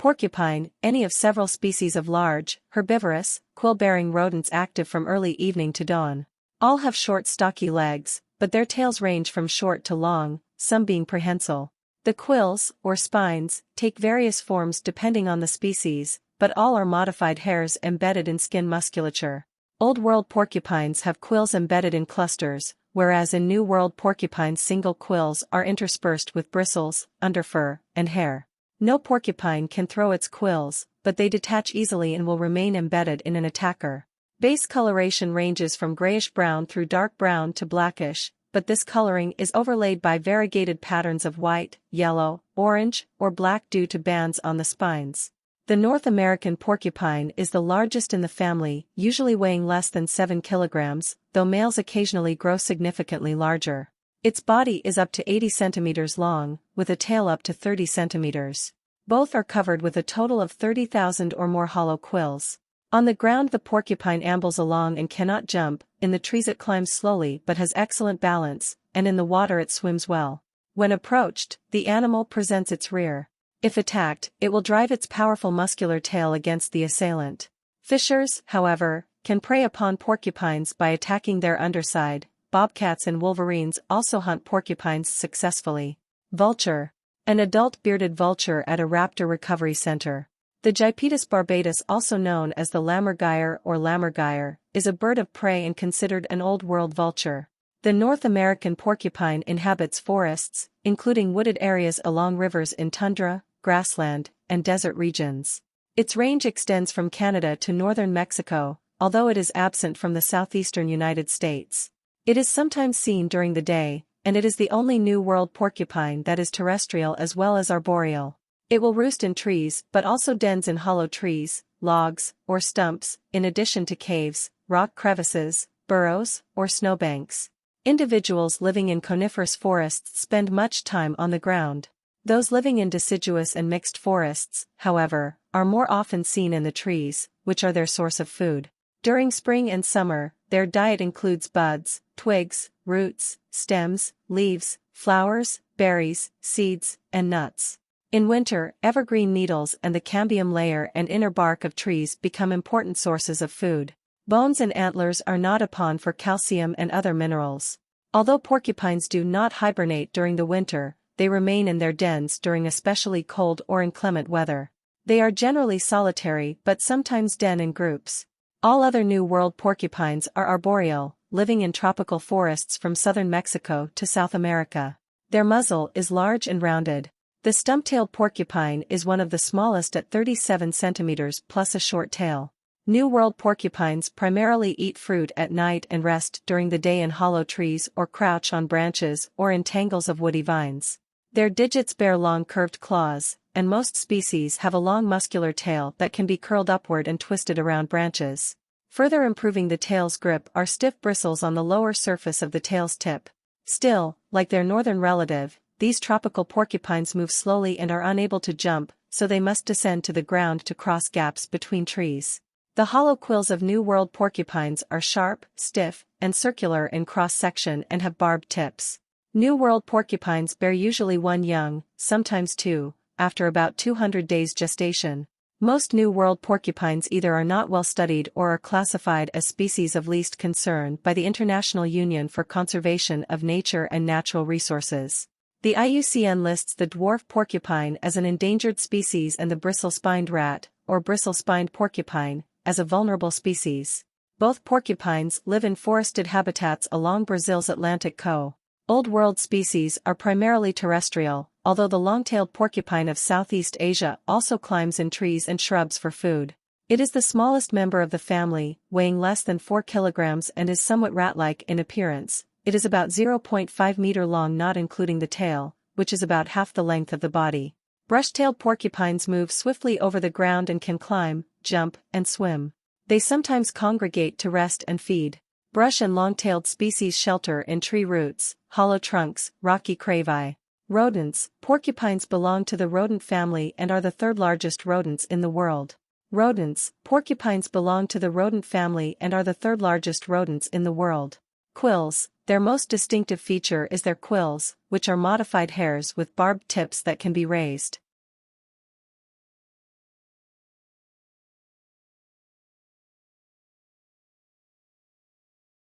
Porcupine, any of several species of large, herbivorous, quill-bearing rodents active from early evening to dawn. All have short stocky legs, but their tails range from short to long, some being prehensile. The quills, or spines, take various forms depending on the species, but all are modified hairs embedded in skin musculature. Old World porcupines have quills embedded in clusters, whereas in New World porcupines single quills are interspersed with bristles, underfur, and hair. No porcupine can throw its quills, but they detach easily and will remain embedded in an attacker. Base coloration ranges from grayish-brown through dark brown to blackish, but this coloring is overlaid by variegated patterns of white, yellow, orange, or black due to bands on the spines. The North American porcupine is the largest in the family, usually weighing less than 7 kilograms, though males occasionally grow significantly larger. Its body is up to 80 centimeters long, with a tail up to 30 centimeters. Both are covered with a total of 30,000 or more hollow quills. On the ground the porcupine ambles along and cannot jump, in the trees it climbs slowly but has excellent balance, and in the water it swims well. When approached, the animal presents its rear. If attacked, it will drive its powerful muscular tail against the assailant. Fishers, however, can prey upon porcupines by attacking their underside. Bobcats and wolverines also hunt porcupines successfully. Vulture. An adult bearded vulture at a raptor recovery center. The Gypaetus barbatus, also known as the lammergeier or lammergeier, is a bird of prey and considered an Old World vulture. The North American porcupine inhabits forests, including wooded areas along rivers in tundra, grassland, and desert regions. Its range extends from Canada to northern Mexico, although it is absent from the southeastern United States. It is sometimes seen during the day, and it is the only New World porcupine that is terrestrial as well as arboreal. It will roost in trees but also dens in hollow trees, logs, or stumps, in addition to caves, rock crevices, burrows, or snowbanks. Individuals living in coniferous forests spend much time on the ground. Those living in deciduous and mixed forests, however, are more often seen in the trees, which are their source of food. During spring and summer, their diet includes buds, twigs, roots, stems, leaves, flowers, berries, seeds, and nuts. In winter, evergreen needles and the cambium layer and inner bark of trees become important sources of food. Bones and antlers are gnawed upon for calcium and other minerals. Although porcupines do not hibernate during the winter, they remain in their dens during especially cold or inclement weather. They are generally solitary but sometimes den in groups. All other New World porcupines are arboreal, living in tropical forests from southern Mexico to South America. Their muzzle is large and rounded. The stump-tailed porcupine is one of the smallest at 37 centimeters plus a short tail. New World porcupines primarily eat fruit at night and rest during the day in hollow trees or crouch on branches or in tangles of woody vines. Their digits bear long curved claws, and most species have a long muscular tail that can be curled upward and twisted around branches. Further improving the tail's grip are stiff bristles on the lower surface of the tail's tip. Still, like their northern relative, these tropical porcupines move slowly and are unable to jump, so they must descend to the ground to cross gaps between trees. The hollow quills of New World porcupines are sharp, stiff, and circular in cross-section and have barbed tips. New World porcupines bear usually one young, sometimes two, after about 200 days gestation. Most New World porcupines either are not well studied or are classified as species of least concern by the International Union for Conservation of Nature and Natural Resources. The IUCN lists the dwarf porcupine as an endangered species and the bristle-spined rat, or bristle-spined porcupine, as a vulnerable species. Both porcupines live in forested habitats along Brazil's Atlantic coast. Old World species are primarily terrestrial, although the long-tailed porcupine of Southeast Asia also climbs in trees and shrubs for food. It is the smallest member of the family, weighing less than 4 kilograms and is somewhat rat-like in appearance. It is about 0.5 meter long, not including the tail, which is about half the length of the body. Brush-tailed porcupines move swiftly over the ground and can climb, jump, and swim. They sometimes congregate to rest and feed. Brush and long-tailed species shelter in tree roots, hollow trunks, rocky cravi. Rodents. Porcupines belong to the rodent family and are the third largest rodents in the world. Rodents. Porcupines belong to the rodent family and are the third largest rodents in the world. Quills. Their most distinctive feature is their quills, which are modified hairs with barbed tips that can be raised.